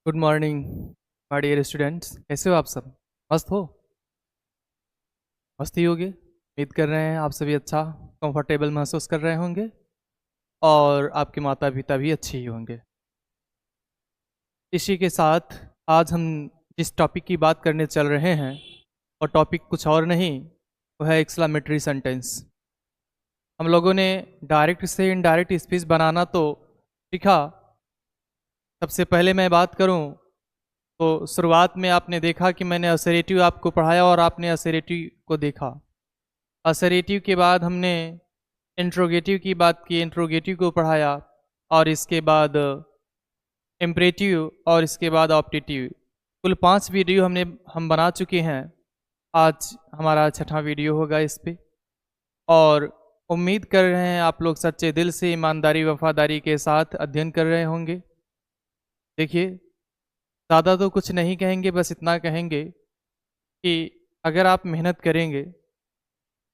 Good morning my dear students. कैसे हो आप सब? मस्त हो? मस्त ही होगे। उम्मीद कर रहे हैं आप सभी अच्छा कंफर्टेबल महसूस कर रहे होंगे और आपके माता पिता भी अच्छे ही होंगे। इसी के साथ आज हम जिस टॉपिक की बात करने चल रहे हैं और टॉपिक कुछ और नहीं, वो है एक्सक्लेमेटरी सेंटेंस। हम लोगों ने डायरेक्ट से इनडायरेक्ट स्पीच बनाना तो सीखा। सबसे पहले मैं बात करूं तो शुरुआत में आपने देखा कि मैंने असरेटिव आपको पढ़ाया और आपने असरेटिव को देखा। असरेटिव के बाद हमने इंट्रोगेटिव की बात की, इंट्रोगेटिव को पढ़ाया और इसके बाद इम्परेटिव और इसके बाद ऑप्टेटिव। कुल 5 वीडियो हम बना चुके हैं। आज हमारा छठा वीडियो होगा इस पे और उम्मीद कर रहे हैं आप लोग सच्चे दिल से ईमानदारी वफादारी के साथ अध्ययन कर रहे होंगे। देखिए, ज़्यादा तो कुछ नहीं कहेंगे, बस इतना कहेंगे कि अगर आप मेहनत करेंगे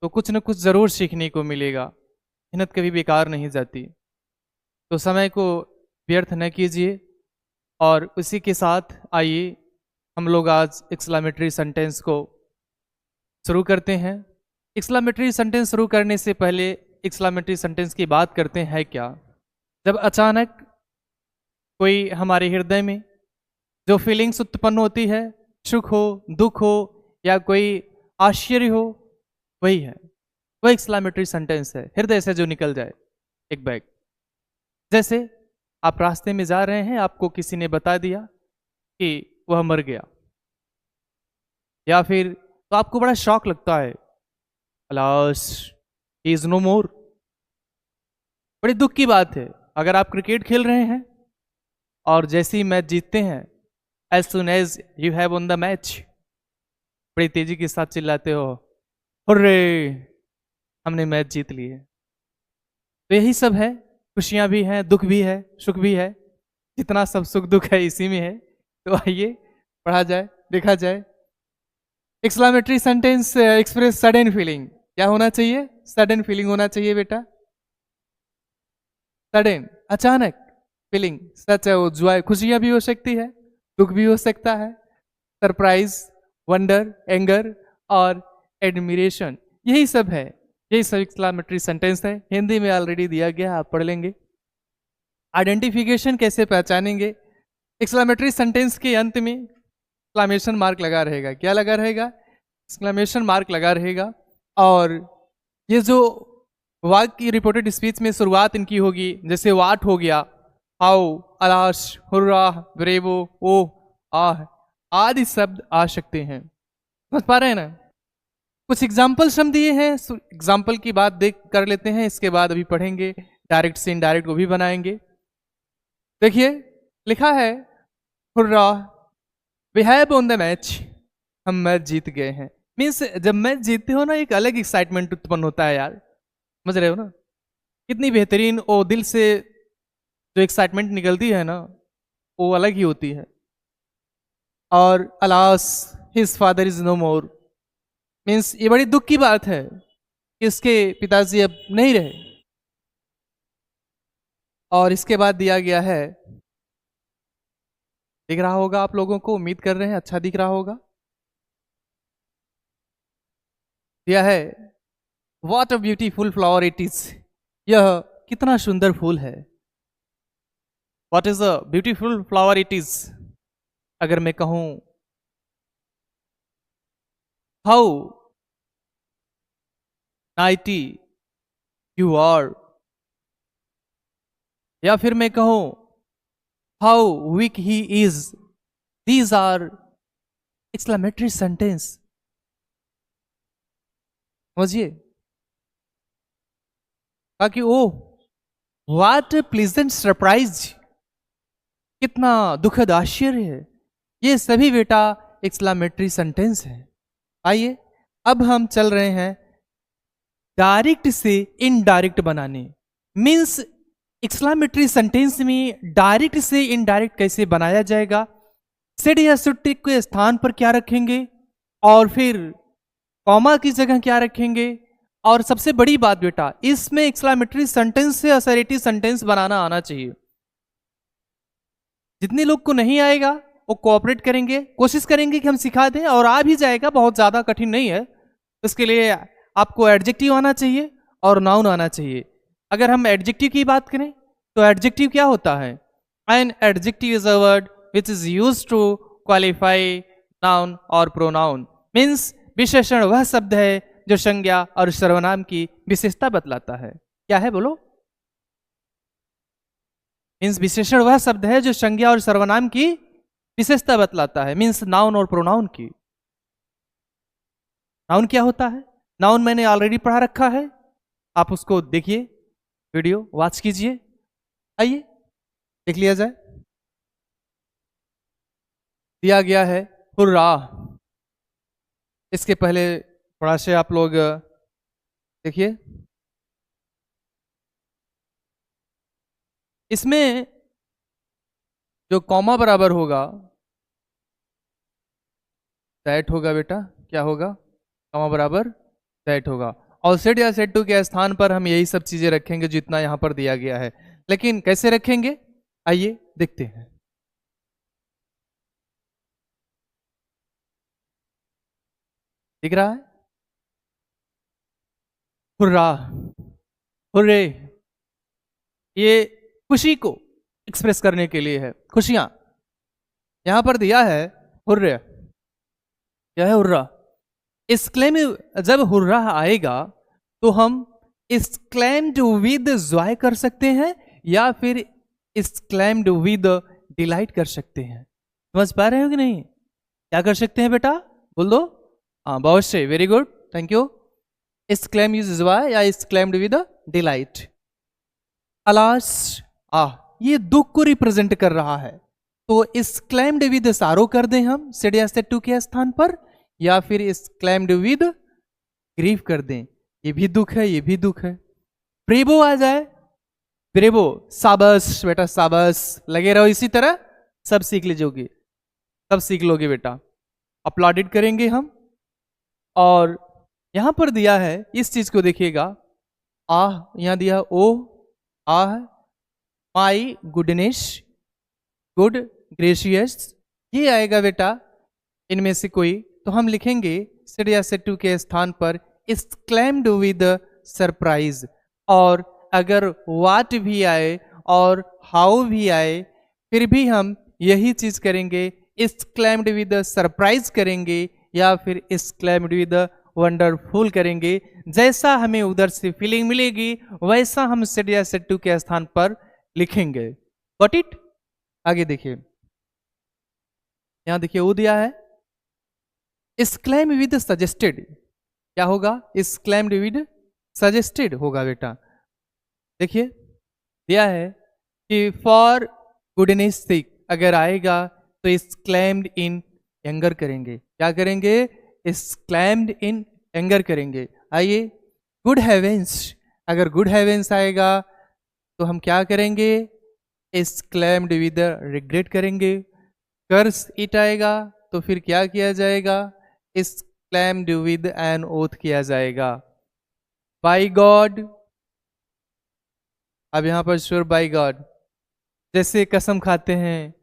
तो कुछ न कुछ ज़रूर सीखने को मिलेगा। मेहनत कभी बेकार नहीं जाती, तो समय को व्यर्थ न कीजिए। और उसी के साथ आइए हम लोग आज एक्सक्लेमेटरी सेंटेंस को शुरू करते हैं। एक्सक्लेमेटरी सेंटेंस शुरू करने से पहले एक्सक्लेमेटरी सेंटेंस की बात करते हैं क्या। जब अचानक कोई हमारे हृदय में जो फीलिंग्स उत्पन्न होती है, सुख हो, दुख हो या कोई आश्चर्य हो, वही है, वह एक्सक्लेमेटरी सेंटेंस है। हृदय से जो निकल जाए एक बैग। जैसे आप रास्ते में जा रहे हैं, आपको किसी ने बता दिया कि वह मर गया, या फिर तो आपको बड़ा शौक लगता है, अलास ही इज नो मोर। बड़ी दुख की बात है। अगर आप क्रिकेट खेल रहे हैं और जैसे ही मैच जीतते हैं, as soon as you have won the match, बड़ी तेजी के साथ चिल्लाते हो, हुर्रे, हमने मैच जीत लिए। तो यही सब है। खुशियां भी हैं, दुख भी है, सुख भी है। जितना सब सुख दुख है इसी में है। तो आइए पढ़ा जाए, देखा जाए। Exclamatory sentence express sudden feeling. क्या होना चाहिए? सडन फीलिंग होना चाहिए बेटा। सडन, अचानक फीलिंग, सच है वो जॉय, खुशियां भी हो सकती है, दुख भी हो सकता है, सरप्राइज, वंडर, एंगर और एडमिरेशन, यही सब है। यही सब एक्सक्लेमेटरी सेंटेंस है। हिंदी में ऑलरेडी दिया गया, आप पढ़ लेंगे। आइडेंटिफिकेशन कैसे पहचानेंगे? एक्सक्लेमेटरी सेंटेंस के अंत में एक्सक्लेमेशन मार्क लगा रहेगा। क्या लगा रहेगा? एक्सक्लेमेशन मार्क लगा रहेगा। और ये जो वाक्य की रिपोर्टेड स्पीच में शुरुआत इनकी होगी, जैसे वाट हो गया, हाउ, अलाश, हुर्रा, ब्रेवो, ओ, आह आदि शब्द आ सकते हैं। समझ पा रहे हैं ना? कुछ एग्जाम्पल्स हम दिए हैं, एग्जाम्पल की बात देख कर लेते हैं, इसके बाद अभी पढ़ेंगे, डायरेक्ट से इनडायरेक्ट को भी बनाएंगे। देखिए लिखा है, hurrah, we have won the match, हम मैच जीत गए हैं। मीन्स जब मैच जीतते हो ना, एक अलग एक्साइटमेंट उत्पन्न होता है यार। समझ रहे हो ना? कितनी बेहतरीन वो दिल से जो एक्साइटमेंट निकलती है ना, वो अलग ही होती है। और alas his father is no more, means ये बड़ी दुख की बात है कि इसके पिताजी अब नहीं रहे। और इसके बाद दिया गया है, दिख रहा होगा आप लोगों को, उम्मीद कर रहे हैं अच्छा दिख रहा होगा। दिया है, what a beautiful flower it is, यह कितना सुंदर फूल है। What is a beautiful flower it is. अगर मैं कहूं हाउ नाइटी यू आर, या फिर मैं कहूं how weak he is, these are exclamatory sentence. समझिए, ताकि ओ व्हाट प्लीजेंट सरप्राइज, कितना दुखद आश्चर्य है, ये सभी बेटा एक्सक्लेमेटरी सेंटेंस है। आइए अब हम चल रहे हैं डायरेक्ट से इनडायरेक्ट बनाने। मीन्स एक्सक्लेमेटरी सेंटेंस में डायरेक्ट से इनडायरेक्ट कैसे बनाया जाएगा, सेड या सुट्टी के स्थान पर क्या रखेंगे, और फिर कॉमा की जगह क्या रखेंगे। और सबसे बड़ी बात बेटा, इसमें एक्सक्लेमेटरी सेंटेंस से असरेटिव सेंटेंस बनाना आना चाहिए। जितने लोग को नहीं आएगा वो कोऑपरेट करेंगे, कोशिश करेंगे कि हम सिखा दें, और आ भी जाएगा, बहुत ज़्यादा कठिन नहीं है। उसके लिए आपको एडजेक्टिव आना चाहिए और नाउन आना चाहिए। अगर हम एडजेक्टिव की बात करें तो एडजेक्टिव क्या होता है? An adjective is a word which is used to qualify noun और प्रोनाउन। मीन्स विशेषण वह शब्द है जो संज्ञा और सर्वनाम की विशेषता बतलाता है। क्या है बोलो? मीन्स विशेषण वह शब्द है जो संज्ञा और सर्वनाम की विशेषता बतलाता है। मीन्स नाउन और प्रोनाउन की। नाउन क्या होता है? नाउन मैंने ऑलरेडी पढ़ा रखा है, आप उसको देखिए, वीडियो वॉच कीजिए। आइए देख लिया जाए। दिया गया है हुर्रा। इसके पहले थोड़ा से आप लोग देखिए, इसमें जो कॉमा बराबर होगा दैट होगा बेटा। क्या होगा? कॉमा बराबर दैट होगा। और सेट या सेट टू के स्थान पर हम यही सब चीजें रखेंगे जितना यहां पर दिया गया है। लेकिन कैसे रखेंगे, आइए देखते हैं। दिख रहा है? हुर्रा, हुर्रे, ये खुशी को एक्सप्रेस करने के लिए है। खुशियां यहां पर दिया है हुर्रे। क्या है हुर्रा? एक्सक्लेम, जब हुर्रा आएगा तो हम एक्सक्लेम्ड विद जॉय कर सकते हैं या फिर एक्सक्लेम्ड विद डिलाइट कर सकते हैं। समझ पा रहे हो कि नहीं? क्या कर सकते हैं बेटा, बोल दो। हाँ बहुत से, very good, thank you. Exclaim use Joy या एक्सक्लेम्ड विद डिलाइट। अलास, ये दुख को रिप्रेजेंट कर रहा है, तो एक्सक्लेम्ड विद सारो कर दें हम सेड या सेड टू के स्थान पर, या फिर एक्सक्लेम्ड विद ग्रीफ कर दें। ये भी दुख है, ये भी दुख है। प्रेबो आ जाए, प्रेबो, साबस बेटा, साबस, लगे रहो इसी तरह, सब सीख लीजिएगी, सब सीख लोगे बेटा। अपलॉडेड करेंगे हम। और यहां पर दिया है, इस चीज को देखिएगा, आह, यहां दिया ओ, आह, माई गुडनेस, गुड ग्रेशियस, ये आएगा बेटा इनमें से कोई, तो हम लिखेंगे सेड या सेड टू के स्थान पर एक्सक्लेम्ड विद सरप्राइज। और अगर वाट भी आए और हाउ भी आए, फिर भी हम यही चीज करेंगे, एक्सक्लेम्ड विद सरप्राइज करेंगे या फिर एक्सक्लेम्ड विद वंडरफुल करेंगे। जैसा हमें उधर से फीलिंग मिलेगी वैसा हम सेड या सेड टू के स्थान पर लिखेंगे। Got it? आगे देखिए, यहां देखिए वो दिया है एक्सक्लेम विद सजेस्टेड। क्या होगा? एक्सक्लेम्ड विद सजेस्टेड होगा बेटा। देखिए दिया है कि फॉर गुडनेस सेक अगर आएगा तो एक्सक्लेम्ड इन एंगर करेंगे। क्या करेंगे? एक्सक्लेम्ड इन एंगर करेंगे। आइए, गुड हेवेंस, अगर गुड हेवेंस आएगा तो हम क्या करेंगे? एक्सक्लेम्ड विद रिग्रेट करेंगे। कर्स इट आएगा तो फिर क्या किया जाएगा? एक्सक्लेम्ड विद एन ओथ किया जाएगा। बाय गॉड, अब यहां पर श्योर बाय गॉड, जैसे कसम खाते हैं,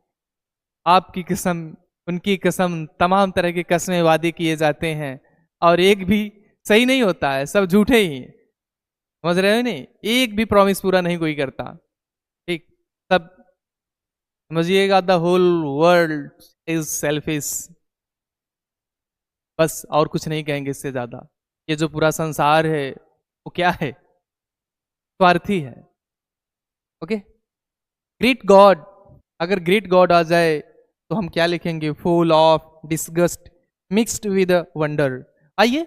आपकी कसम, उनकी कसम, तमाम तरह के कसमें वादे किए जाते हैं और एक भी सही नहीं होता है, सब झूठे ही हैं। समझ रहे हो नहीं? एक भी प्रॉमिस पूरा नहीं कोई करता। ठीक, सब समझिएगा, the whole world is selfish. बस और कुछ नहीं कहेंगे इससे ज्यादा। ये जो पूरा संसार है वो क्या है? स्वार्थी है। ओके, ग्रेट गॉड, अगर ग्रेट गॉड आ जाए तो हम क्या लिखेंगे? Full of disgust mixed with wonder. आइए,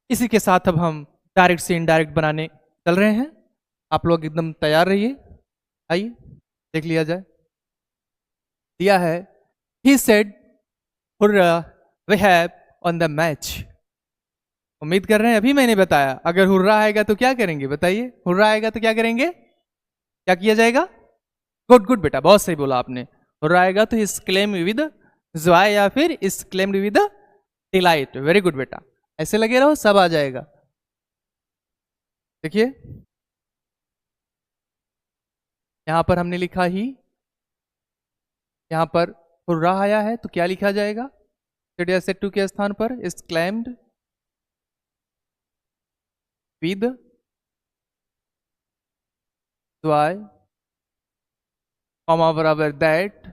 इसी के साथ अब हम डायरेक्ट से इनडायरेक्ट बनाने चल रहे हैं। आप लोग एकदम तैयार रहिए। आइए देख लिया जाए। दिया है he said hurrah we have won the match. उम्मीद कर रहे हैं अभी मैंने बताया, अगर हुर्रा आएगा तो क्या करेंगे बताइए? हुर्रा आएगा तो क्या करेंगे? क्या किया जाएगा? गुड गुड बेटा, बहुत सही बोला आपने। हुर्रा आएगा तो इस क्लेम विद जॉय या फिर इस claim with delight. Very good बेटा, ऐसे लगे रहो, सब आ जाएगा। देखिए यहां पर हमने लिखा ही, यहाँ पर हुर्रा आया है तो क्या लिखा जाएगा? सेड या सेड टू के स्थान पर एक्सक्लेम्ड विद वाई कॉमा बराबर दैट।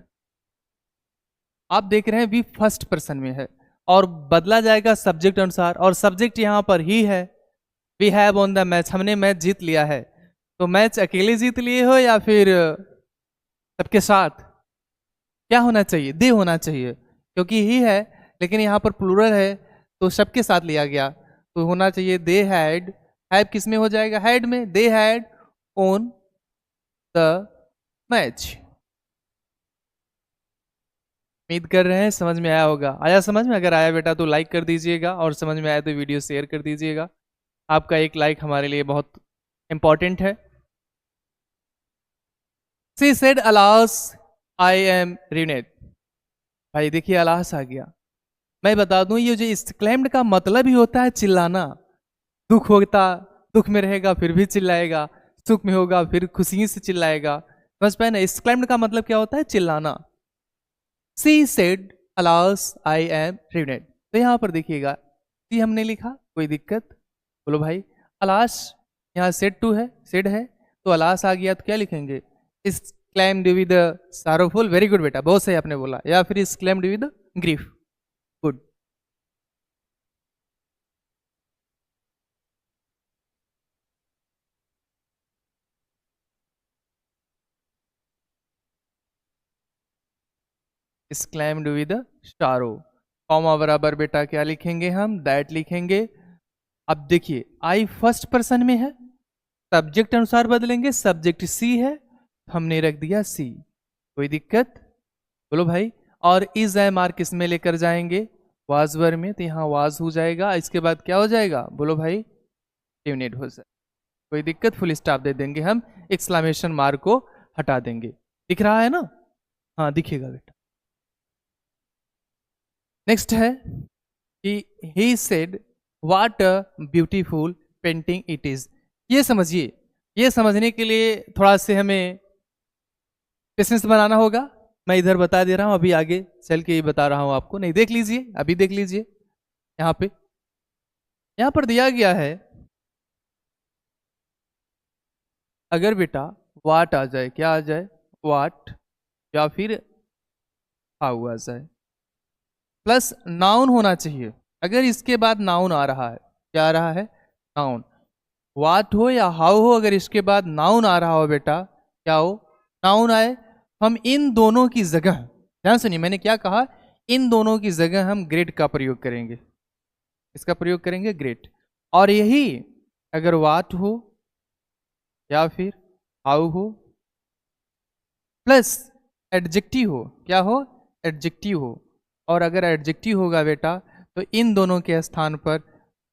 आप देख रहे हैं वी फर्स्ट पर्सन में है और बदला जाएगा सब्जेक्ट अनुसार, और सब्जेक्ट यहाँ पर ही है। We have won the match, हमने मैच जीत लिया है। तो मैच अकेले जीत लिए हो या फिर सबके साथ? क्या होना चाहिए? दे होना चाहिए, क्योंकि ही है लेकिन यहाँ पर प्लूरल है तो सबके साथ लिया गया, तो होना चाहिए दे हैड। हैव किस में हो जाएगा? हैड में। They had on the match. उम्मीद कर रहे हैं समझ में आया होगा। आया समझ में? अगर आया बेटा तो लाइक कर दीजिएगा, और समझ में आया तो वीडियो शेयर कर दीजिएगा। आपका एक लाइक हमारे लिए बहुत इंपॉर्टेंट है। She said alas I am ruined। भाई देखिए अलास आ गया। मैं बता दूं ये जो एक्सक्लेम्ड का मतलब ही होता है चिल्लाना। दुख होता, दुख में रहेगा फिर भी चिल्लाएगा, सुख में होगा फिर खुशी से चिल्लाएगा। समझ पाए ना? एक्सक्लेम्ड का मतलब क्या होता है? चिल्लाना। She said alas I am ruined। तो यहाँ पर देखिएगा सी हमने लिखा, कोई दिक्कत? बोलो भाई। अलास यहाँ सेड टू है, सेड है तो अलास आ गया तो क्या लिखेंगे? exclaimed with sorrowful। Very good बेटा, बहुत सही आपने बोला। या फिर exclaimed with grief। Good. exclaimed with sorrow। Comma बराबर बेटा क्या लिखेंगे हम? दैट लिखेंगे। अब देखिए आई फर्स्ट पर्सन में है, सब्जेक्ट अनुसार बदलेंगे। सब्जेक्ट सी है, हमने रख दिया सी। कोई दिक्कत? बोलो भाई। और इज एम आर किस में लेकर जाएंगे? वाज वर में, तो यहाँ वाज हो जाएगा। इसके बाद क्या हो जाएगा? बोलो भाई। ट्यूनेड हो जाए। कोई दिक्कत? फुल स्टॉप दे देंगे हम, एक्सक्लामेशन मार्क को हटा देंगे। दिख रहा है ना? हाँ दिखेगा बेटा। नेक्स्ट है कि he said what a beautiful painting it is. ये समझिए, ये समझने के लिए थोड़ा से हमें पेशेंस बनाना होगा। मैं इधर बता दे रहा हूं, अभी आगे चल के ही बता रहा हूं आपको। नहीं देख लीजिए, अभी देख लीजिए। यहाँ पे, यहाँ पर दिया गया है अगर बेटा वाट आ जाए, क्या आ जाए? वाट, या फिर हाउ आ जाए, प्लस नाउन होना चाहिए। अगर इसके बाद नाउन आ रहा है, क्या आ रहा है? नाउन। वाट हो या हाउ हो, अगर इसके बाद नाउन आ रहा हो बेटा, क्या हो? नाउन आए, हम इन दोनों की जगह, ध्यान सुनिए मैंने क्या कहा, इन दोनों की जगह हम ग्रेट का प्रयोग करेंगे। इसका प्रयोग करेंगे ग्रेट। और यही अगर वाट हो या फिर हाउ हो प्लस एडजेक्टिव हो, क्या हो? एडजेक्टिव हो। और अगर एडजेक्टिव होगा बेटा तो इन दोनों के स्थान पर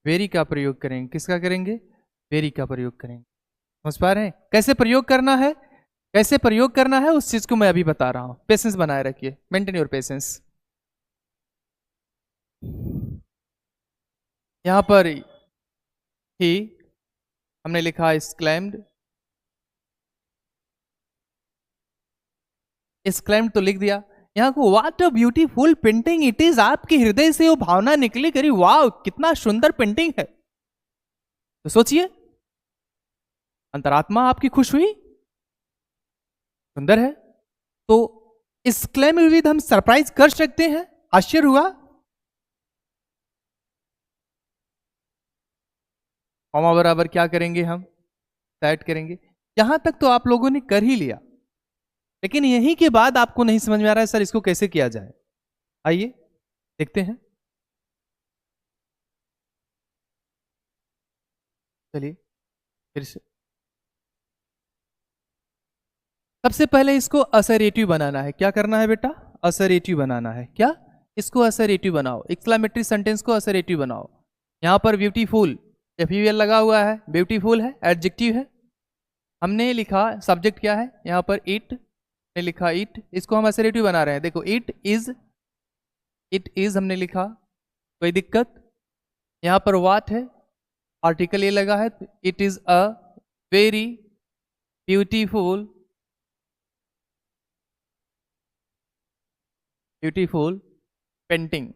वेरी का प्रयोग करेंगे। किसका करेंगे? वेरी का प्रयोग करेंगे। समझ पा रहे हैं कैसे प्रयोग करना है? कैसे प्रयोग करना है उस चीज को मैं अभी बता रहा हूं। पेशेंस बनाए रखिए, मेंटेन योर पेशेंस। यहां पर ही हमने लिखा एक्सक्लेम्ड, एक्सक्लेम्ड तो लिख दिया। यहाँ को what a beautiful painting it is, आपके हृदय से वो भावना निकली, करी वाह कितना सुंदर पेंटिंग है। तो सोचिए, अंतरात्मा आपकी खुश हुई, सुंदर है। तो एक्सक्लेम विद हम सरप्राइज कर सकते हैं, आश्चर्य हुआ। कॉमा बराबर क्या करेंगे हम? सेट करेंगे। यहां तक तो आप लोगों ने कर ही लिया, लेकिन यहीं के बाद आपको नहीं समझ में आ रहा है सर इसको कैसे किया जाए। आइए देखते हैं। चलिए फिर से, सबसे पहले इसको असरेटिव बनाना है। क्या करना है बेटा? असरेटिव बनाना है। क्या? इसको असरेटिव बनाओ, एक्सक्लेमेटरी सेंटेंस को असरेटिव बनाओ। यहां पर ब्यूटीफुल एफयूएल लगा हुआ है, ब्यूटीफुल है, एडजेक्टिव है। हमने लिखा सब्जेक्ट क्या है यहाँ पर? इट ने लिखा इट, इसको हम असरेटिव बना रहे हैं। देखो इट इज, इट इज हमने लिखा, कोई दिक्कत? यहाँ पर वाट है, आर्टिकल ये लगा है, it is a very beautiful beautiful painting.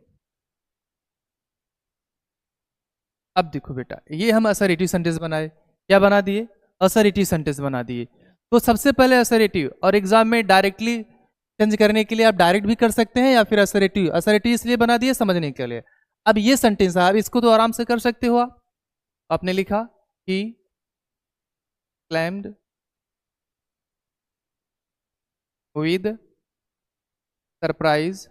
अब देखो बेटा, ये हम असर्टिव सेंटेंस बनाए, क्या बना दिए, असर्टिव सेंटेंस बना दिए। तो सबसे पहले असर्टिव, और एग्जाम में डायरेक्टली चेंज करने के लिए आप डायरेक्ट भी कर सकते हैं या फिर असर्टिव, असर्टिव इसलिए बना दिए समझने के लिए। अब ये सेंटेंस है, आप इसको तो आराम से कर सकते हो। आपने लिखा ही क्लेम्ड विद सरप्राइज,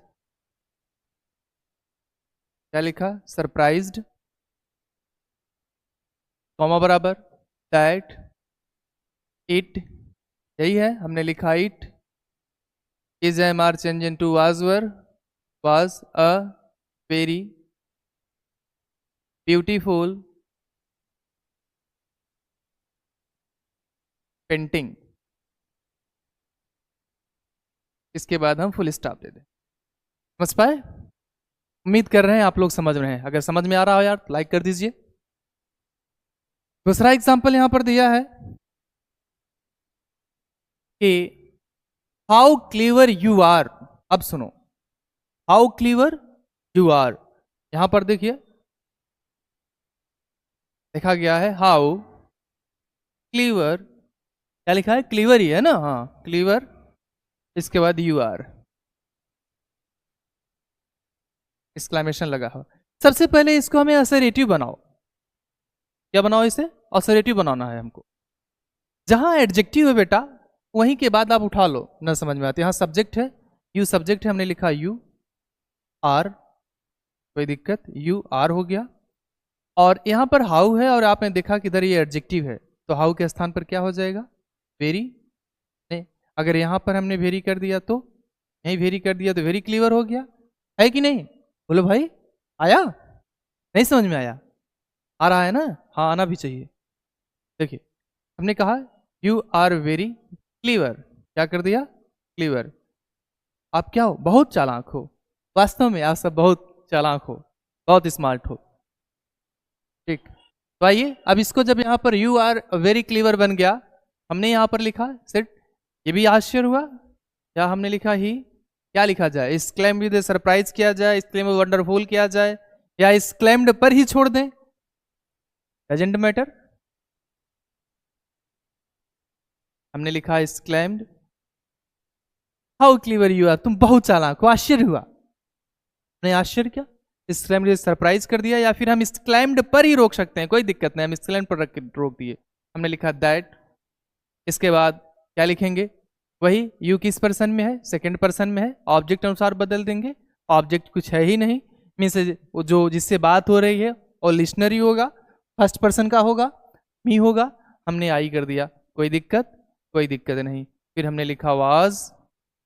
क्या लिखा, सरप्राइज्ड, कॉमा बराबर दैट इट, यही है हमने लिखा, it is am are change in to was a very beautiful painting. इसके बाद हम फुल स्टॉप दे दें। समझ पाए? उम्मीद कर रहे हैं आप लोग समझ रहे हैं। अगर समझ में आ रहा हो यार लाइक कर दीजिए। दूसरा एग्जांपल यहां पर दिया है कि हाउ क्लीवर यू आर। अब सुनो, हाउ क्लीवर यू आर, यहां पर देखिए लिखा गया है हाउ क्लीवर, क्या लिखा है, क्लीवर ही है ना, हाँ क्लीवर, इसके बाद यू आर, एक्सक्लेमेशन लगा हो। सबसे पहले इसको हमें असर्टिव बनाओ। क्या बनाओ, इसे असर्टिव बनाना है हमको। जहां एडजेक्टिव है बेटा वहीं के बाद आप उठा लो, न समझ में आती। यहाँ सब्जेक्ट है, यू सब्जेक्ट है, हमने लिखा यू आर, कोई दिक्कत, यू आर हो गया। और यहाँ पर हाउ है और आपने देखा कि इधर ये एडजेक्टिव है, तो हाउ के स्थान पर क्या हो जाएगा, वेरी। नहीं, अगर यहाँ पर हमने वेरी कर दिया तो, यहीं वेरी कर दिया तो वेरी क्लीवर हो गया, है कि नहीं? बोलो भाई, आया? नहीं समझ में आया? आ रहा है ना? हाँ आना भी चाहिए। देखिए हमने कहा यू आर वेरी क्लीवर, क्या कर दिया, क्लीवर। आप क्या हो, बहुत चालाक हो। वास्तव में आप सब बहुत चालाक हो, बहुत स्मार्ट हो। ठीक, तो आइए अब इसको, जब यहाँ पर यू आर वेरी क्लीवर बन गया, हमने यहाँ पर लिखा सेट, ये भी आश्चर्य हुआ, या हमने लिखा ही, क्या लिखा जाए, इस क्लेम विद सरप्राइज किया जाए, इस क्लेम वंडरफुल किया जाए, या इस क्लेम्ड पर ही छोड़ दें, डजंट मैटर। हमने लिखा exclaimed how clever you are, तुम बहुत चालाक हो, आश्चर्य हुआ। नहीं आश्चर्य क्या, इस क्लेम्ड सरप्राइज कर दिया, या फिर हम इस क्लेम्ड पर ही रोक सकते हैं, कोई दिक्कत नहीं, हम इस क्लेम्ड पर रोक दिए, हमने लिखा दैट। इसके बाद क्या लिखेंगे, वही यू किस पर्सन में है, सेकंड पर्सन में है, ऑब्जेक्ट अनुसार बदल देंगे, ऑब्जेक्ट कुछ है ही नहीं, मीन्स जो जिससे बात हो रही है वो लिसनर ही होगा, फर्स्ट पर्सन का होगा, मी होगा, हमने आई कर दिया, कोई दिक्कत, कोई दिक्कत नहीं। फिर हमने लिखा वाज,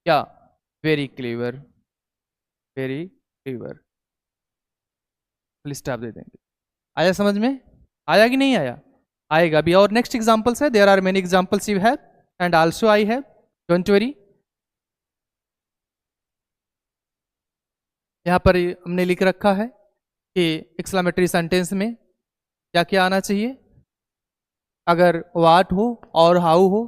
क्या, very clever, very clever, full stop दे देंगे। आया समझ में? आया कि नहीं आया? आएगा अभी। और नेक्स्ट एग्जांपल्स है, there are many examples you have and also I have, don't worry. यहाँ पर हमने लिख रखा है कि एक्सक्लेमेटरी सेंटेंस में क्या क्या आना चाहिए। अगर वाट हो और हाउ हो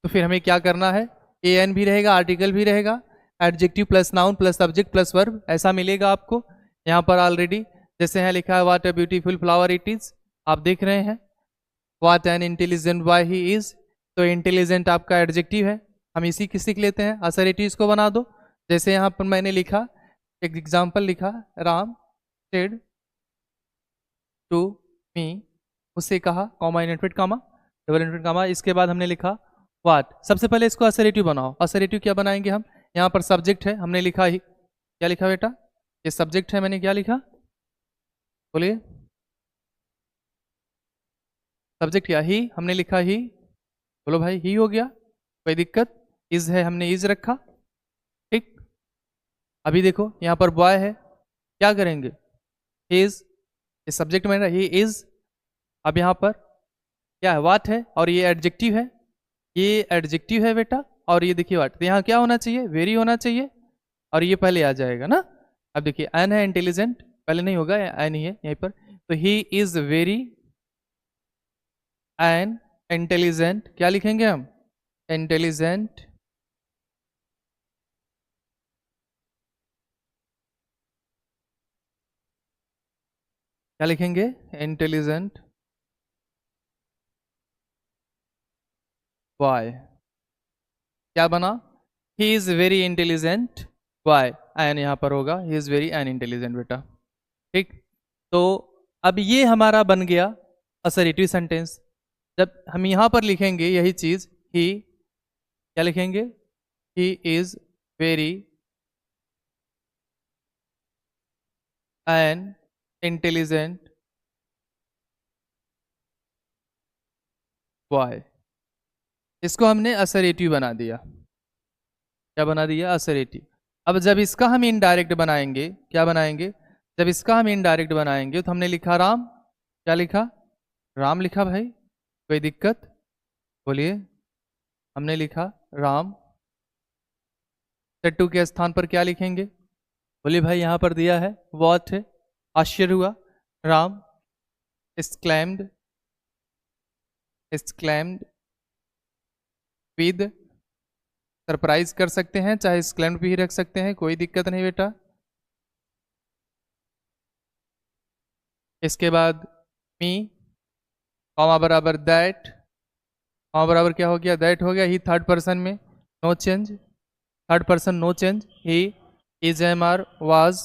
तो फिर हमें क्या करना है, ए एन भी रहेगा, आर्टिकल भी रहेगा, adjective plus noun plus subject plus verb, ऐसा मिलेगा आपको। यहाँ पर ऑलरेडी जैसे है लिखा है what a beautiful flower it is, आप देख रहे हैं। What an intelligent boy he is, तो इंटेलिजेंट आपका एडजेक्टिव है, हम इसी की सीख लेते हैं, असर्टिव को बना दो। जैसे यहाँ पर मैंने लिखा, एक एग्जाम्पल लिखा, राम सेड टू मी, उससे कहा, comma inverted comma, double inverted comma, इसके बाद हमने लिखा वाट। सबसे पहले इसको असर्टिव बनाओ। असर्टिव क्या बनाएंगे हम, यहाँ पर सब्जेक्ट है, हमने लिखा ही, क्या लिखा बेटा, ये सब्जेक्ट है, मैंने क्या लिखा, बोलिए, सब्जेक्ट क्या, ही, हमने लिखा ही, बोलो भाई ही हो गया, कोई दिक्कत, इज है, हमने इज रखा। ठीक, अभी देखो यहाँ पर बॉय है, क्या करेंगे, इज, ये सब्जेक्ट में ही इज। अब यहाँ पर क्या है, वाट है, और ये एडजेक्टिव है, ये एडजेक्टिव है बेटा, और ये देखिए वाट, तो यहाँ क्या होना चाहिए, वेरी होना चाहिए, और ये पहले आ जाएगा ना। अब देखिए एन है इंटेलिजेंट, पहले नहीं होगा, एन ही है यहीं पर, तो he is very an intelligent, क्या लिखेंगे हम, इंटेलिजेंट क्या लिखेंगे? Intelligent boy. क्या बना? He is very intelligent boy. An यहाँ पर होगा, he is very an intelligent बेटा। ठीक, तो अब ये हमारा बन गया असर्टिव सेंटेंस। जब हम यहाँ पर लिखेंगे यही चीज, ही, क्या लिखेंगे? ही is very an intelligent boy. इसको हमने असर्टिव बना दिया। क्या बना दिया? असर्टिव। अब जब इसका हम इनडायरेक्ट बनाएंगे, क्या बनाएंगे? जब इसका हम इनडायरेक्ट बनाएंगे तो हमने लिखा राम। क्या लिखा? राम लिखा भाई, कोई दिक्कत? बोलिए। हमने लिखा राम। टू के स्थान पर क्या लिखेंगे? बोलिए भाई, यहां पर दिया है वॉट है, आश्चर्य हुआ। Ram exclaimed, exclaimed with, surprise कर सकते हैं, चाहे exclaimed भी रख सकते हैं, कोई दिक्कत नहीं बेटा। इसके बाद मी, कॉमा बराबर दैट, कॉमा बराबर क्या हो गया? दैट हो गया। ही थर्ड पर्सन में, no change, third person no change. He is am are was,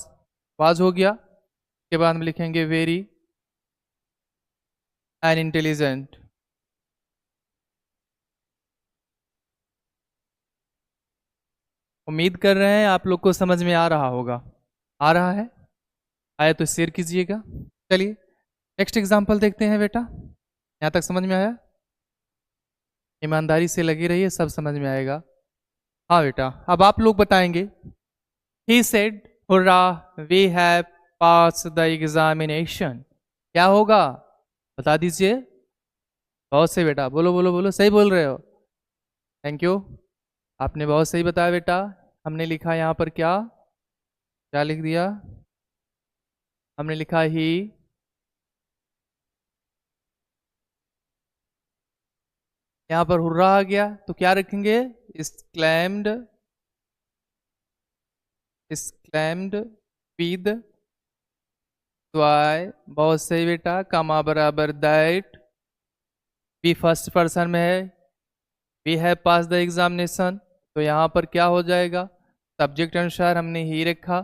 was हो गया। के बाद हम लिखेंगे वेरी एन इंटेलिजेंट। उम्मीद कर रहे हैं आप लोग को समझ में आ रहा होगा। आ रहा है? आया तो शेयर कीजिएगा। चलिए नेक्स्ट एग्जांपल देखते हैं बेटा। यहाँ तक समझ में आया? ईमानदारी से लगी रहिए, सब समझ में आएगा। हाँ बेटा, अब आप लोग बताएंगे। He said hurrah we have pass the examination. क्या होगा? बता दीजिए। बहुत सही बेटा, बोलो बोलो बोलो, सही बोल रहे हो। थैंक यू, आपने बहुत सही बताया बेटा। हमने लिखा यहाँ पर क्या? क्या लिख दिया? हमने लिखा ही, यहाँ पर हुर्रा आ गया तो क्या रखेंगे? exclaimed, exclaimed with joy। बहुत सही बेटा। कमा बराबर दैट, बी फर्स्ट पर्सन में है, we have pass the examination, तो यहाँ पर क्या हो जाएगा? सब्जेक्ट अनुसार हमने ही रखा।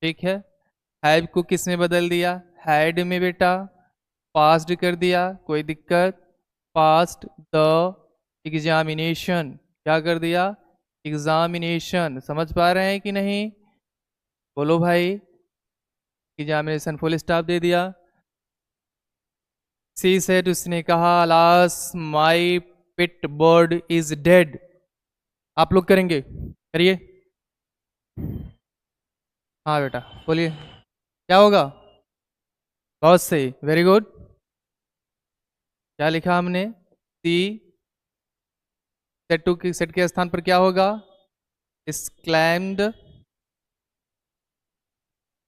ठीक है, हैव को किस में बदल दिया? हैड में बेटा। पास्ड कर दिया, कोई दिक्कत? पास्ट द एग्जामिनेशन, क्या कर दिया? एग्जामिनेशन। समझ पा रहे हैं कि नहीं? बोलो भाई। एग्जामिनेशन फुल स्टॉप दे दिया। सी सेड, उसने कहा, alas my pet bird is dead. आप लोग करेंगे, करिए। हाँ बेटा बोलिए, क्या होगा? बहुत सही, वेरी गुड। क्या लिखा हमने? सी सेट टू की, सेट के स्थान पर क्या होगा? exclaimed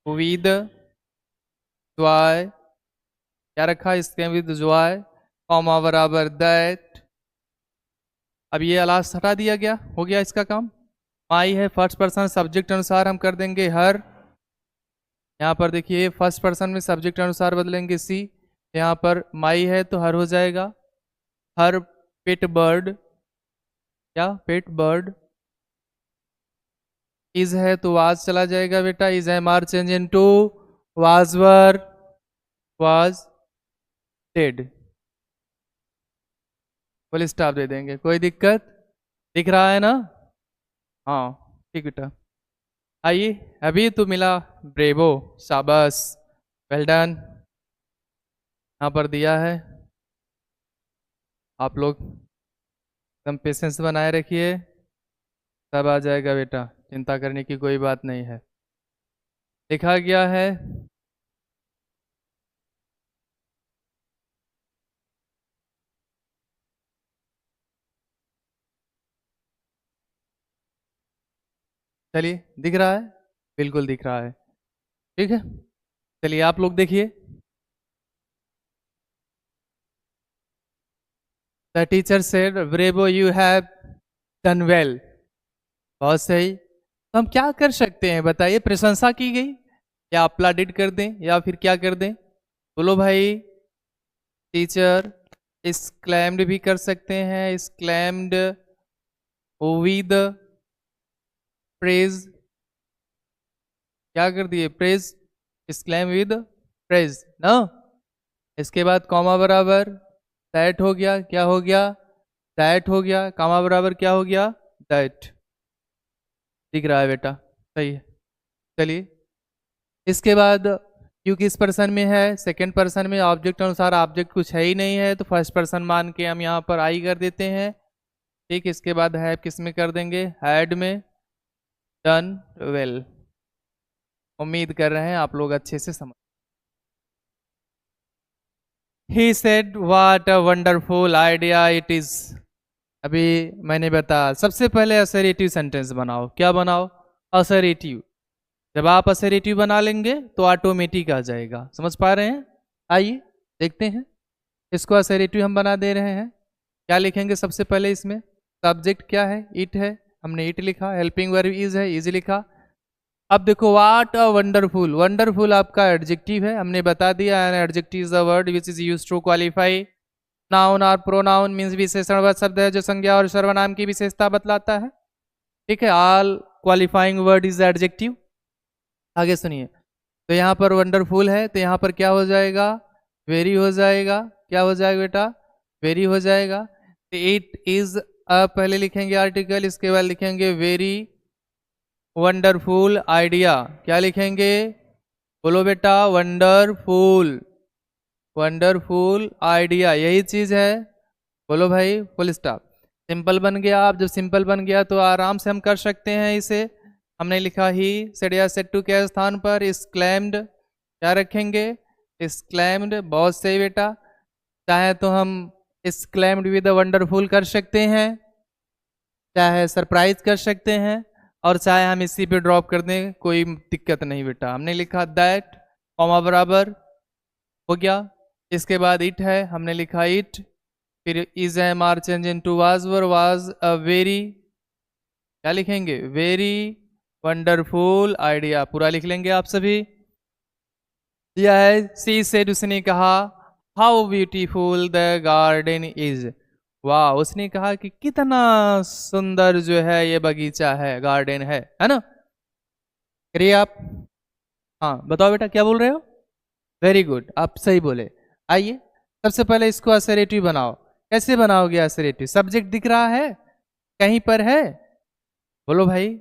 with joy। क्या रखा? exclaimed with joy, कॉमा बराबर दैट। अब ये अलास्ट हटा दिया गया, हो गया इसका काम। माई है फर्स्ट पर्सन, सब्जेक्ट अनुसार हम कर देंगे हर। यहाँ पर देखिए फर्स्ट पर्सन में सब्जेक्ट अनुसार बदलेंगे सी। यहाँ पर माई है तो हर हो जाएगा। हर पेट बर्ड, क्या? पेट बर्ड। इज है तो वाज चला जाएगा बेटा। Is am are change in to was were, was dead. Full stop दे देंगे, कोई दिक्कत? दिख रहा है ना? हाँ ठीक बेटा। आइए, अभी तो मिला ब्रेवो, शाबाश, वेल डन। यहाँ पर दिया है, आप लोग एकदम पेशेंस बनाए रखिए, सब आ जाएगा बेटा, चिंता करने की कोई बात नहीं है। लिखा गया है चलिए, दिख रहा है? बिल्कुल दिख रहा है, ठीक है। चलिए आप लोग देखिए। The teacher said bravo you have done well. बहुत सही। तो हम क्या कर सकते हैं बताइए? प्रशंसा की गई, या अप्लाडिड कर दें, या फिर क्या कर दें? बोलो भाई। टीचर exclaimed भी कर सकते हैं, exclaimed with praise, क्या कर दिए, praise, exclaim with praise ना। इसके बाद कॉमा बराबर that हो गया, क्या हो गया, that हो गया, कॉमा बराबर क्या हो गया, that। दिख रहा है बेटा, सही है। चलिए इसके बाद क्यों किस पर्सन में है, सेकंड पर्सन में, ऑब्जेक्ट अनुसार ऑब्जेक्ट कुछ है ही नहीं है तो फर्स्ट पर्सन मान के हम यहाँ पर आई कर देते हैं। ठीक, इसके बाद है किस में कर देंगे, हैड में। डन वेल, उम्मीद कर रहे हैं आप लोग अच्छे से समझ। He said what a wonderful idea it is। अभी मैंने बताया सबसे पहले असर्टिव सेंटेंस बनाओ, क्या बनाओ, असर्टिव। जब आप असर्टिव बना लेंगे तो ऑटोमेटिक आ जाएगा, समझ पा रहे हैं। आइए देखते हैं, इसको असर्टिव हम बना दे रहे हैं। क्या लिखेंगे सबसे पहले, इसमें सब्जेक्ट क्या है, इट है, हमने इट लिखा। हेल्पिंग वर्ब इज है, इज लिखा। अब देखो व्हाट अ वंडरफुल, वंडरफुल आपका एडजेक्टिव है, हमने बता दिया an adjective is the word which is used to qualify noun और प्रोनाउन, मींस विशेषणवाचक शब्द है जो संज्ञा और सर्वनाम की विशेषता बतलाता है। ठीक है, all qualifying word is adjective. आगे सुनिए, तो यहाँ पर वंडरफुल है तो यहाँ पर क्या हो जाएगा, वेरी हो जाएगा। क्या हो जाएगा बेटा, वेरी हो जाएगा। इट इज पहले लिखेंगे आर्टिकल, इसके बाद लिखेंगे वेरी वंडरफुल आइडिया। क्या लिखेंगे, बोलो बेटा, वंडरफुल, वंडरफुल आइडिया, यही चीज है। बोलो भाई, फुल स्टॉप। सिंपल बन गया। आप जब सिंपल बन गया तो आराम से हम कर सकते हैं इसे। हमने लिखा ही सेड या सेड टू के स्थान पर exclaimed क्या रखेंगे, exclaimed, बहुत सही बेटा। चाहे तो हम exclaimed with a wonderful कर सकते हैं, चाहे सरप्राइज कर सकते हैं, और चाहे हम इसी पे ड्रॉप कर दें, कोई दिक्कत नहीं बेटा। हमने लिखा दैट, कॉमा बराबर हो गया। इसके बाद इट है, हमने लिखा इट, फिर is am are change in to was were, was a very, क्या लिखेंगे, वेरी वंडरफुल आइडिया, पूरा लिख लेंगे आप सभी। दिया है सी सेड, उसने कहा how beautiful the garden is, वाह, उसने कहा कि कितना सुंदर जो है ये बगीचा है, गार्डन है ना। करिए आप, हाँ बताओ बेटा क्या बोल रहे हो, वेरी गुड, आप सही बोले। आइए सबसे पहले इसको असरेटिव बनाओ। कैसे बनाओगे असरेटिव, सब्जेक्ट दिख रहा है कहीं पर है, बोलो भाई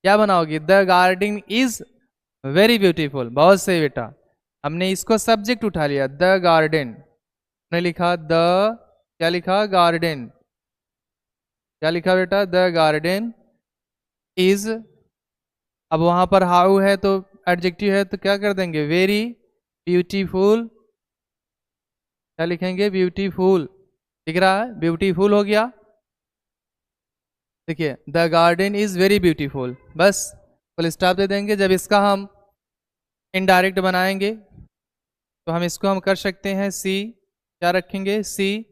क्या बनाओगे, the garden is very beautiful, बहुत सही बेटा। हमने इसको सब्जेक्ट उठा लिया, द गार्डन, हमने लिखा द, क्या लिखा, गार्डन, क्या लिखा बेटा, द गार्डन इज। अब वहां पर हाउ है तो एडजेक्टिव है तो क्या कर देंगे, वेरी ब्यूटीफुल, क्या लिखेंगे, ब्यूटीफुल, दिख रहा है, ब्यूटीफुल हो गया। देखिए the garden is very beautiful, बस फुल स्टॉप दे देंगे। जब इसका हम इनडायरेक्ट बनाएंगे तो हम इसको हम कर सकते हैं सी, क्या रखेंगे, सी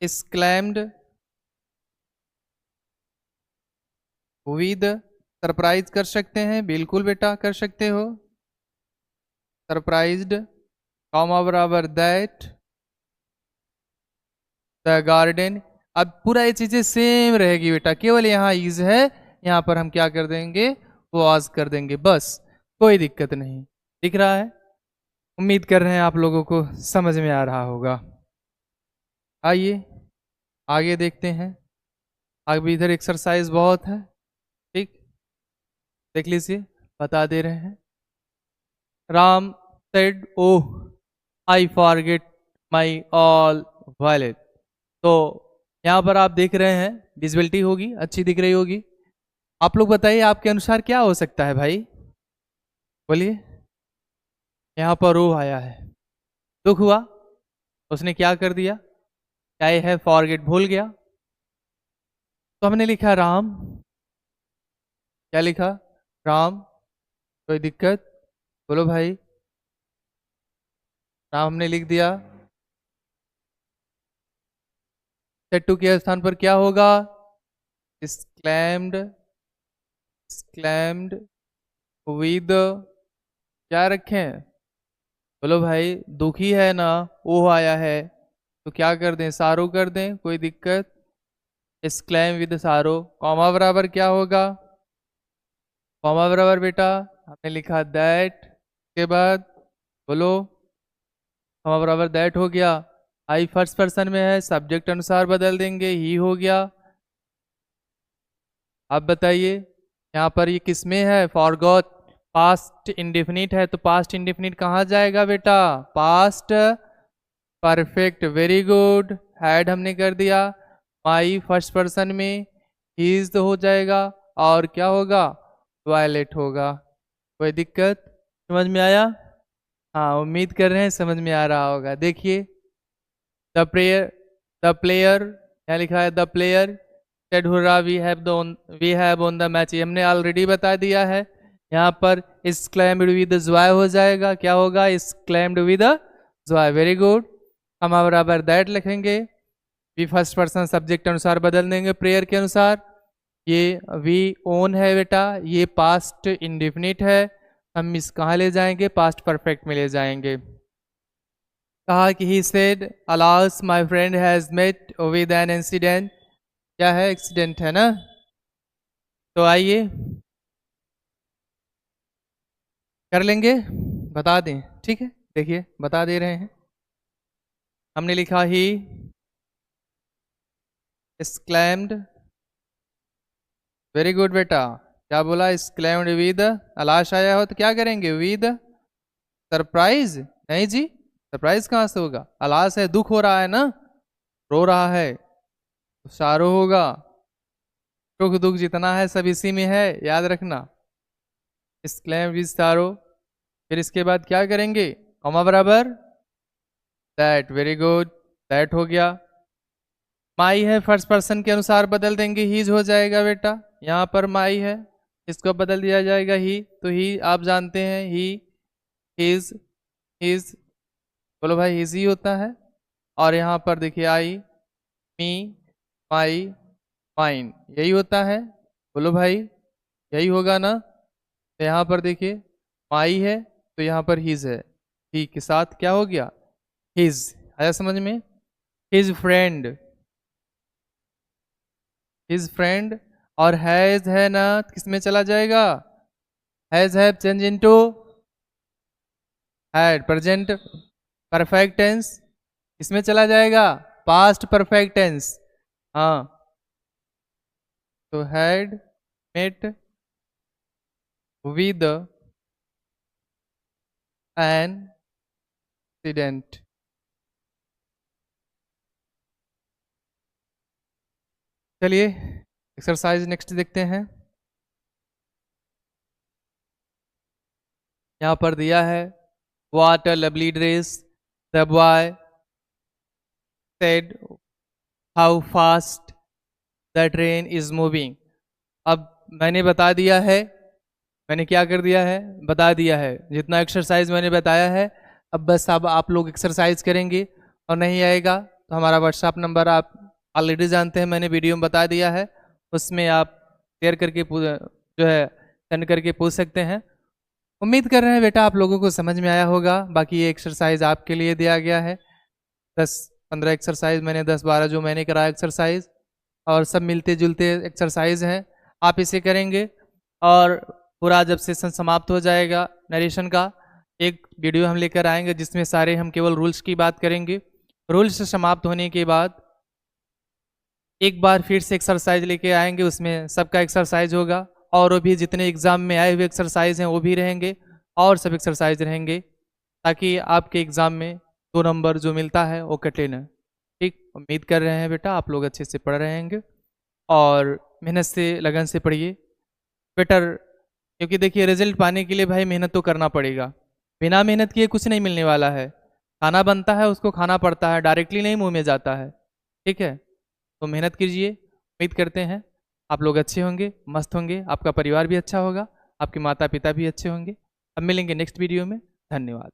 exclaimed विद, सरप्राइज कर सकते हैं, बिल्कुल बेटा कर सकते हो, सरप्राइज्ड, कॉमा बराबर दैट द गार्डन। अब पूरा ये चीजें सेम रहेगी बेटा, केवल यहाँ इज है, यहाँ पर हम क्या कर देंगे, वाज कर देंगे, बस कोई दिक्कत नहीं। दिख रहा है, उम्मीद कर रहे हैं आप लोगों को समझ में आ रहा होगा। आइए आगे देखते हैं, आगे इधर एक्सरसाइज बहुत है, ठीक, देख लीजिए, बता दे रहे हैं। Ram said oh I forget my all wallet. तो यहाँ पर आप देख रहे हैं, विजिबिलिटी होगी, अच्छी दिख रही होगी। आप लोग बताइए आपके अनुसार क्या हो सकता है भाई, बोलिए। यहाँ पर ओह आया है, दुख हुआ, उसने क्या कर दिया, क्या है, फॉरगेट, भूल गया। तो हमने लिखा राम, क्या लिखा, राम, कोई दिक्कत, बोलो भाई, राम हमने लिख दिया। सेड टू के स्थान पर क्या होगा, exclaimed, exclaimed with, क्या रखें, बोलो भाई दुखी है ना, ओह आया है तो क्या कर दें, सारो कर दें, कोई दिक्कत। एक्सक्लेम विद सारो, कॉमा बराबर क्या होगा, कॉमा बराबर बेटा हमने लिखा दैट के बाद बोलो, कॉमा बराबर दैट हो गया। आई फर्स्ट पर्सन में है, सब्जेक्ट अनुसार बदल देंगे, ही हो गया। आप बताइए यहाँ पर ये किस में है, फॉरगॉट, पास्ट इंडेफिनिट है तो पास्ट इंडेफिनिट कहाँ जाएगा बेटा, past perfect, very good. Had हमने कर दिया, माई फर्स्ट पर्सन में, हीज तो हो जाएगा और क्या होगा, वायलेट होगा। कोई दिक्कत, समझ में आया? हाँ उम्मीद कर रहे हैं समझ में आ रहा होगा। देखिए द प्लेयर क्या लिखा है, the player said hurrah we have won the match, ये हमने ऑलरेडी बता दिया है। यहाँ पर exclaimed विद जॉय हो जाएगा, क्या होगा, exclaimed with Joy, very good. हम बराबर दैट लिखेंगे, वी फर्स्ट पर्सन सब्जेक्ट अनुसार बदल देंगे प्रेयर के अनुसार। ये वी ओन है बेटा, ये पास्ट इंडेफिनिट है, हम इस कहाँ ले जाएंगे, पास्ट परफेक्ट में ले जाएंगे। कहा कि he said alas my friend has met with an incident, क्या है, एक्सीडेंट है ना। तो आइए कर लेंगे, बता दें, ठीक है, देखिए बता दे रहे हैं। हमने लिखा ही exclaimed, वेरी गुड बेटा, क्या बोला, exclaimed विद, अलाश आया हो तो क्या करेंगे, विद सरप्राइज, नहीं जी सरप्राइज कहाँ से होगा, अलाश है, दुख हो रहा है ना, रो रहा है तो शारो होगा, सुख दुख जितना है सब इसी में है, याद रखना, exclaimed विद शारो। फिर इसके बाद क्या करेंगे, कॉमा बराबर दैट, वेरी गुड, दैट हो गया। माई है फर्स्ट पर्सन के अनुसार बदल देंगे, हीज हो जाएगा बेटा, यहाँ पर माई है इसको बदल दिया जाएगा ही, तो ही आप जानते हैं ही, हिज, हिज, बोलो भाई हिज ही होता है। और यहाँ पर देखिए आई, मी, माई, माइन, यही होता है, बोलो भाई यही होगा ना। तो यहाँ पर देखिए माई है तो यहाँ पर हिज है, ही के साथ क्या हो गया, हिज, आया समझ में। हिज फ्रेंड, हिज फ्रेंड, और हैज है ना किस में चला जाएगा, has have change into had, present perfect tense इसमें चला जाएगा, पास्ट परफेक्ट टेंस, हाँ तो had met with an accident. चलिए एक्सरसाइज नेक्स्ट देखते हैं। यहाँ पर दिया है, what a lovely dress, the boy said how fast the train is moving. अब मैंने बता दिया है, मैंने क्या कर दिया है, बता दिया है, जितना एक्सरसाइज मैंने बताया है। अब बस अब आप लोग एक्सरसाइज करेंगे, और नहीं आएगा तो हमारा व्हाट्सएप नंबर आप ऑलरेडी जानते हैं, मैंने वीडियो में बता दिया है, उसमें आप शेयर करके जो है सेंड करके पूछ सकते हैं। उम्मीद कर रहे हैं बेटा आप लोगों को समझ में आया होगा। बाकी ये एक्सरसाइज आपके लिए दिया गया है, 10-15 एक्सरसाइज मैंने 10-12 जो मैंने कराया एक्सरसाइज, और सब मिलते जुलते एक्सरसाइज हैं, आप इसे करेंगे और पूरा जब सेशन समाप्त हो जाएगा नरेशन का, एक वीडियो हम लेकर आएंगे जिसमें सारे हम केवल रूल्स की बात करेंगे। रूल्स समाप्त होने के बाद एक बार फिर से एक्सरसाइज लेके आएंगे, उसमें सबका एक्सरसाइज होगा, और वो भी जितने एग्ज़ाम में आए हुए एक्सरसाइज हैं वो भी रहेंगे, और सब एक्सरसाइज रहेंगे, ताकि आपके एग्ज़ाम में 2 नंबर जो मिलता है वो कटे न। ठीक, उम्मीद कर रहे हैं बेटा आप लोग अच्छे से पढ़ रहे होंगे, और मेहनत से लगन से पढ़िए बेटर, क्योंकि देखिए रिजल्ट पाने के लिए भाई मेहनत तो करना पड़ेगा, बिना मेहनत किए कुछ नहीं मिलने वाला है। खाना बनता है उसको खाना पड़ता है, डायरेक्टली नहीं मुंह में जाता है, ठीक है, तो मेहनत कीजिए। उम्मीद करते हैं आप लोग अच्छे होंगे, मस्त होंगे, आपका परिवार भी अच्छा होगा, आपके माता पिता भी अच्छे होंगे। अब मिलेंगे नेक्स्ट वीडियो में, धन्यवाद।